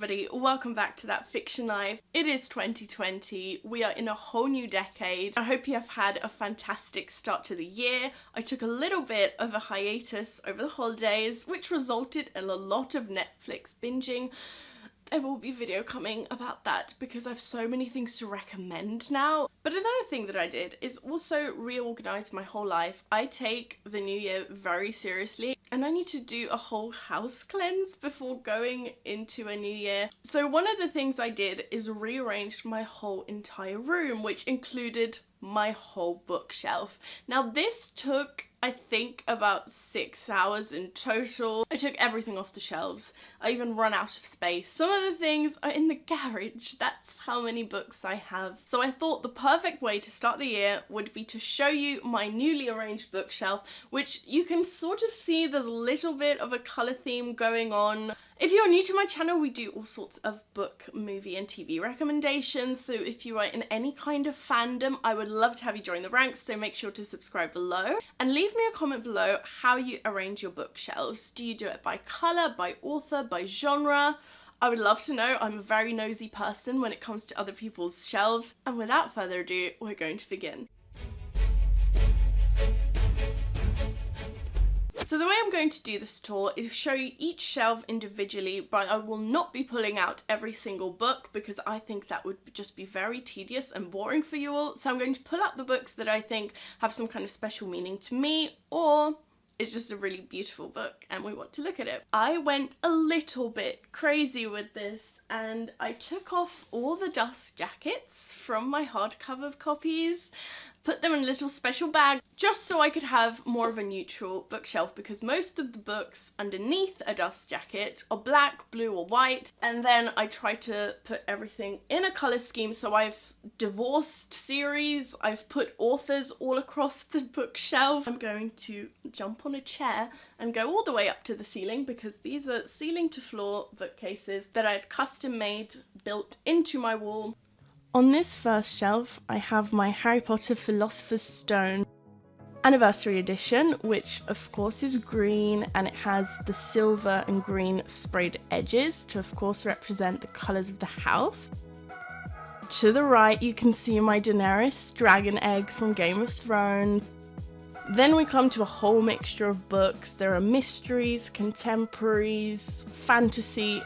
everybody, welcome back to That Fiction Life. It is 2020, we are in a whole new decade. I hope you have had a fantastic start to the year. I took a little bit of a hiatus over the holidays, which resulted in a lot of Netflix binging. There will be a video coming about that because I have so many things to recommend now. But another thing that I did is also reorganize my whole life. I take the new year very seriously and I need to do a whole house cleanse before going into a new year. So one of the things I did is rearranged my whole entire room, which included my whole bookshelf. Now this took, I think, about 6 hours in total. I took everything off the shelves. I even run out of space. Some of the things are in the garage. That's how many books I have. So I thought the perfect way to start the year would be to show you my newly arranged bookshelf, which you can sort of see there's a little bit of a colour theme going on. If you're new to my channel, we do all sorts of book, movie and TV recommendations, so if you are in any kind of fandom, I would love to have you join the ranks, so make sure to subscribe below. And leave me a comment below how you arrange your bookshelves. Do you do it by colour, by author, by genre? I would love to know. I'm a very nosy person when it comes to other people's shelves. And without further ado, we're going to begin. So the way I'm going to do this tour is show you each shelf individually, but I will not be pulling out every single book because I think that would just be very tedious and boring for you all. So I'm going to pull out the books that I think have some kind of special meaning to me, or it's just a really beautiful book and we want to look at it. I went a little bit crazy with this and I took off all the dust jackets from my hardcover copies, put them in a little special bag just so I could have more of a neutral bookshelf, because most of the books underneath a dust jacket are black, blue or white, and then I try to put everything in a colour scheme. So I've divorced series, I've put authors all across the bookshelf. I'm going to jump on a chair and go all the way up to the ceiling because these are ceiling to floor bookcases that I had custom made, built into my wall. On this first shelf, I have my Harry Potter Philosopher's Stone Anniversary Edition, which of course is green, and it has the silver and green sprayed edges to of course represent the colours of the house. To the right you can see my Daenerys dragon egg from Game of Thrones. Then we come to a whole mixture of books. There are mysteries, contemporaries, fantasy,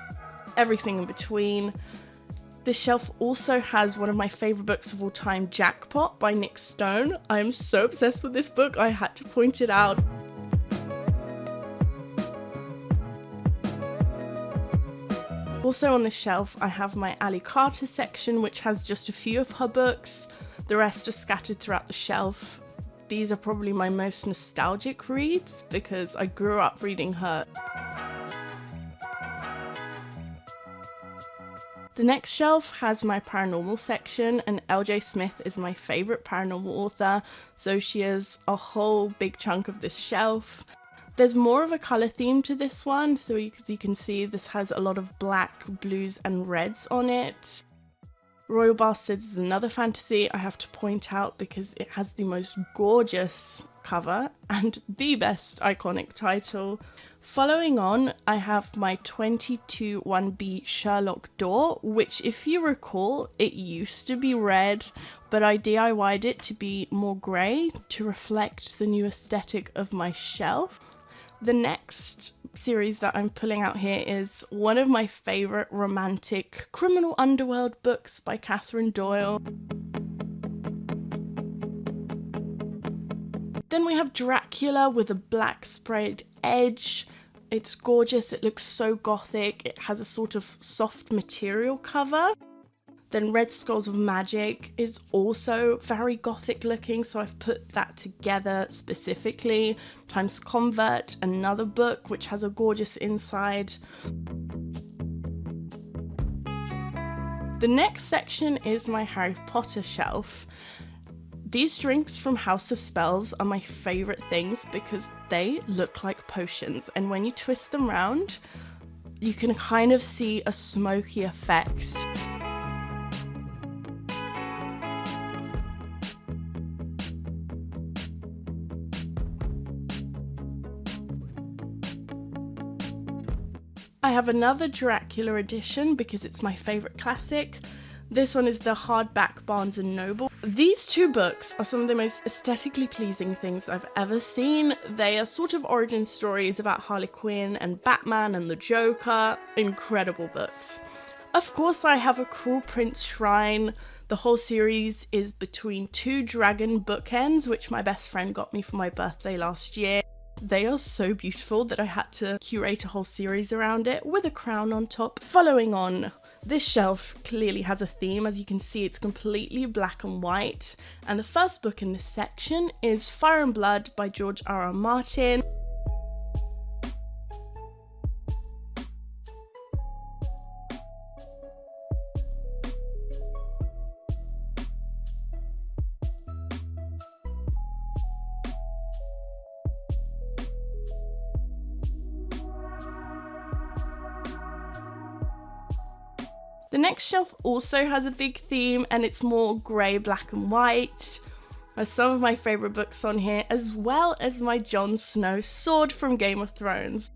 everything in between. This shelf also has one of my favourite books of all time, Jackpot by Nick Stone. I am so obsessed with this book, I had to point it out. Also on this shelf I have my Ali Carter section, which has just a few of her books. The rest are scattered throughout the shelf. These are probably my most nostalgic reads because I grew up reading her. The next shelf has my paranormal section, and LJ Smith is my favourite paranormal author, so she is a whole big chunk of this shelf. There's more of a colour theme to this one, so you can see this has a lot of black, blues and reds on it. Royal Bastards is another fantasy I have to point out because it has the most gorgeous cover and the best iconic title. Following on, I have my 22 1B Sherlock door, which if you recall, it used to be red, but I DIY'd it to be more grey to reflect the new aesthetic of my shelf. The next series that I'm pulling out here is one of my favourite romantic criminal underworld books by Catherine Doyle. Then we have Dracula with a black sprayed edge. It's gorgeous, it looks so gothic, it has a sort of soft material cover. Then Red Skulls of Magic is also very gothic looking, so I've put that together specifically. Times Convert, another book which has a gorgeous inside. The next section is my Harry Potter shelf. These drinks from House of Spells are my favourite things because they look like potions, and when you twist them round, you can kind of see a smoky effect. I have another Dracula particular edition because it's my favourite classic. This one is the hardback Barnes & Noble. These two books are some of the most aesthetically pleasing things I've ever seen. They are sort of origin stories about Harley Quinn and Batman and the Joker. Incredible books. Of course, I have a Cruel Prince Shrine. The whole series is between two dragon bookends, which my best friend got me for my birthday last year. They are so beautiful that I had to curate a whole series around it with a crown on top. Following on, this shelf clearly has a theme. As you can see, it's completely black and white. And the first book in this section is Fire and Blood by George R.R. Martin. The next shelf also has a big theme, and it's more grey, black and white. There's some of my favourite books on here, as well as my Jon Snow sword from Game of Thrones.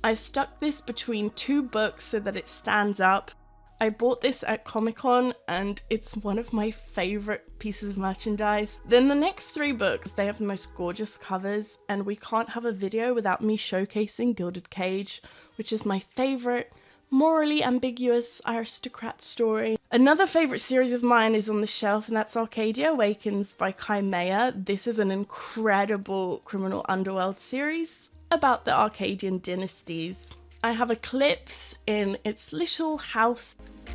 I stuck this between two books so that it stands up. I bought this at Comic-Con and it's one of my favourite pieces of merchandise. Then the next three books, they have the most gorgeous covers, and we can't have a video without me showcasing Gilded Cage, which is my favourite morally ambiguous aristocrat story. Another favourite series of mine is on the shelf, and that's Arcadia Awakens by Kai Mayer. This is an incredible criminal underworld series about the Arcadian dynasties. I have Eclipse in its little house.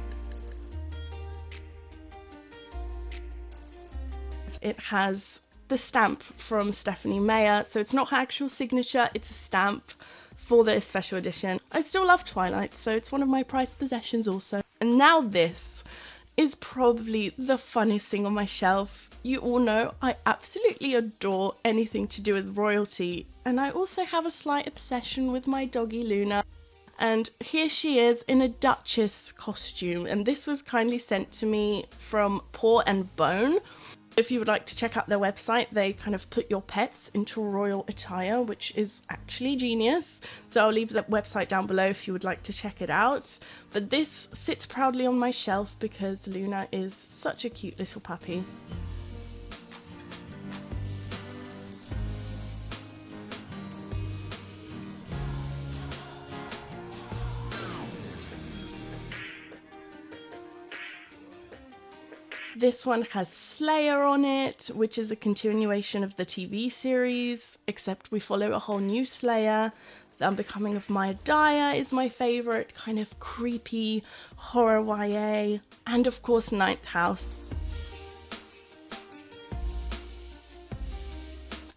It has the stamp from Stephanie Meyer, so it's not her actual signature, it's a stamp for the special edition. I still love Twilight, so it's one of my prized possessions also. And now this is probably the funniest thing on my shelf. You all know I absolutely adore anything to do with royalty, and I also have a slight obsession with my doggy Luna. And here she is in a Duchess costume, and this was kindly sent to me from Paw and Bone. If you would like to check out their website, they kind of put your pets into royal attire, which is actually genius. So I'll leave the website down below if you would like to check it out. But this sits proudly on my shelf because Luna is such a cute little puppy. This one has Slayer on it, which is a continuation of the TV series, except we follow a whole new Slayer. The Unbecoming of Maya Dyer is my favourite, kind of creepy horror YA. And of course, Ninth House.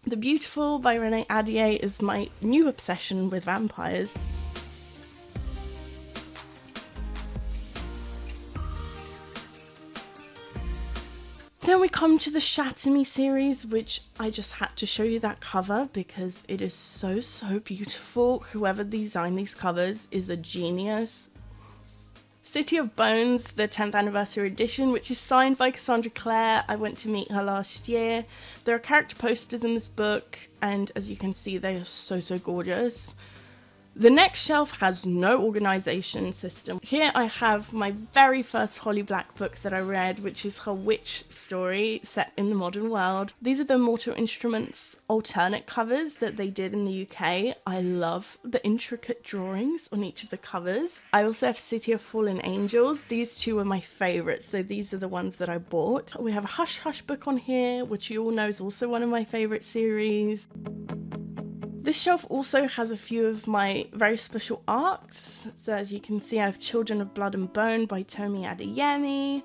The Beautiful by Renee Ahdieh is my new obsession with vampires. Then we come to the Shatter Me series, which I just had to show you that cover because it is so beautiful. Whoever designed these covers is a genius. City of Bones, the 10th anniversary edition, which is signed by Cassandra Clare. I went to meet her last year. There are character posters in this book, and as you can see, they are so gorgeous. The next shelf has no organisation system. Here I have my very first Holly Black book that I read, which is her witch story set in the modern world. These are the Mortal Instruments alternate covers that they did in the UK. I love the intricate drawings on each of the covers. I also have City of Fallen Angels. These two are my favourites, so these are the ones that I bought. We have a Hush Hush book on here, which you all know is also one of my favourite series. This shelf also has a few of my very special arcs. So as you can see, I have Children of Blood and Bone by Tomi Adeyemi.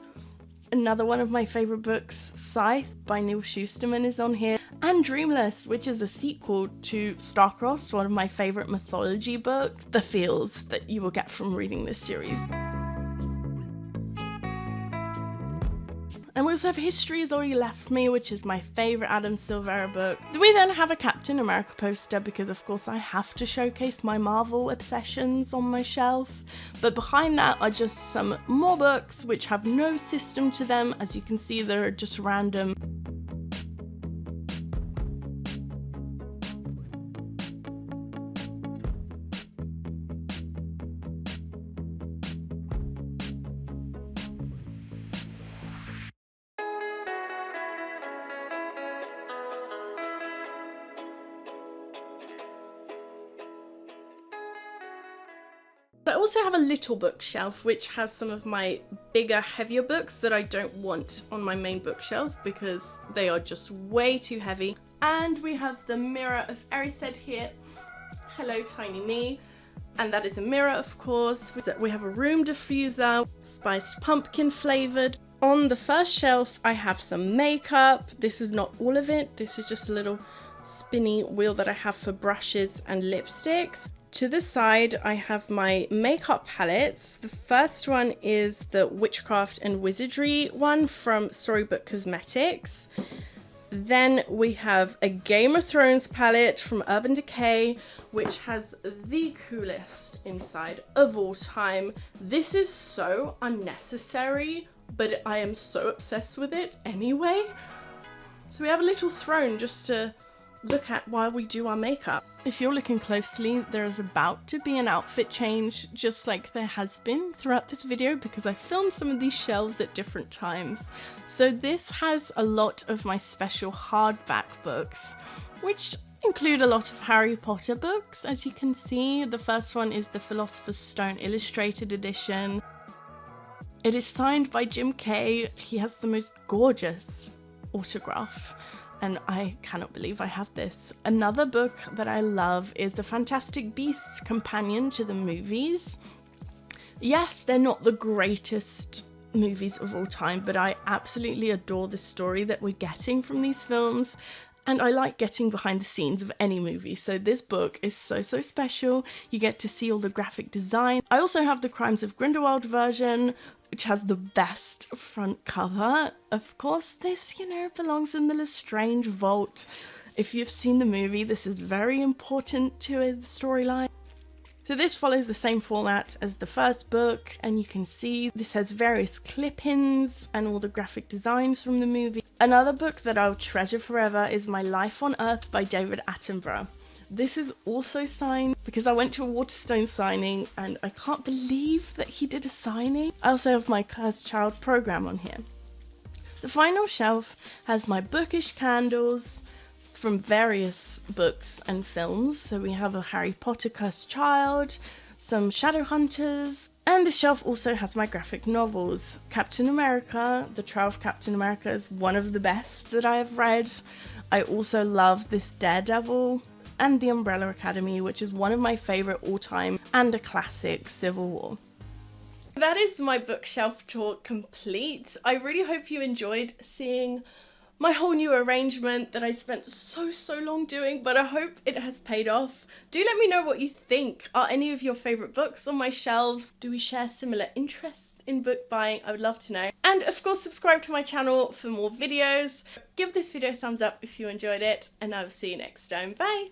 Another one of my favourite books, Scythe by Neil Shusterman, is on here. And Dreamless, which is a sequel to Starcrossed, one of my favourite mythology books. The feels that you will get from reading this series. And we also have History Has Already Left Me, which is my favourite Adam Silvera book. We then have a Captain America poster because of course I have to showcase my Marvel obsessions on my shelf. But behind that are just some more books which have no system to them. As you can see, they're just random. I also have a little bookshelf which has some of my bigger, heavier books that I don't want on my main bookshelf because they are just way too heavy. And we have the Mirror of Erised here. Hello, tiny me. And that is a mirror, of course. We have a room diffuser, spiced pumpkin flavored. On the first shelf, I have some makeup. This is not all of it. This is just a little spinny wheel that I have for brushes and lipsticks. To the side, I have my makeup palettes. The first one is the Witchcraft and Wizardry one from Storybook Cosmetics. Then we have a Game of Thrones palette from Urban Decay, which has the coolest inside of all time. This is so unnecessary, but I am so obsessed with it anyway. So we have a little throne just to look at while we do our makeup. If you're looking closely, there is about to be an outfit change, just like there has been throughout this video, because I filmed some of these shelves at different times. So this has a lot of my special hardback books, which include a lot of Harry Potter books. As you can see, the first one is the Philosopher's Stone Illustrated Edition. It is signed by Jim Kay. He has the most gorgeous autograph, and I cannot believe I have this. Another book that I love is the Fantastic Beasts companion to the movies. Yes, they're not the greatest movies of all time, but I absolutely adore the story that we're getting from these films, and I like getting behind the scenes of any movie, so this book is so special. You get to see all the graphic design. I also have the Crimes of Grindelwald version, which has the best front cover. Of course, this, belongs in the Lestrange vault. If you've seen the movie, this is very important to the storyline. So this follows the same format as the first book, and you can see this has various clip-ins and all the graphic designs from the movie. Another book that I'll treasure forever is My Life on Earth by David Attenborough. This is also signed because I went to a Waterstone signing and I can't believe that he did a signing. I also have my Cursed Child program on here. The final shelf has my bookish candles from various books and films. So we have a Harry Potter Cursed Child, some Shadowhunters, and the shelf also has my graphic novels. Captain America, The Trial of Captain America is one of the best that I have read. I also love this Daredevil and The Umbrella Academy, which is one of my favourite all-time, and a classic, Civil War. That is my bookshelf tour complete. I really hope you enjoyed seeing my whole new arrangement that I spent so long doing, but I hope it has paid off. Do let me know what you think. Are any of your favourite books on my shelves? Do we share similar interests in book buying? I would love to know. And of course, subscribe to my channel for more videos. Give this video a thumbs up if you enjoyed it, and I will see you next time. Bye!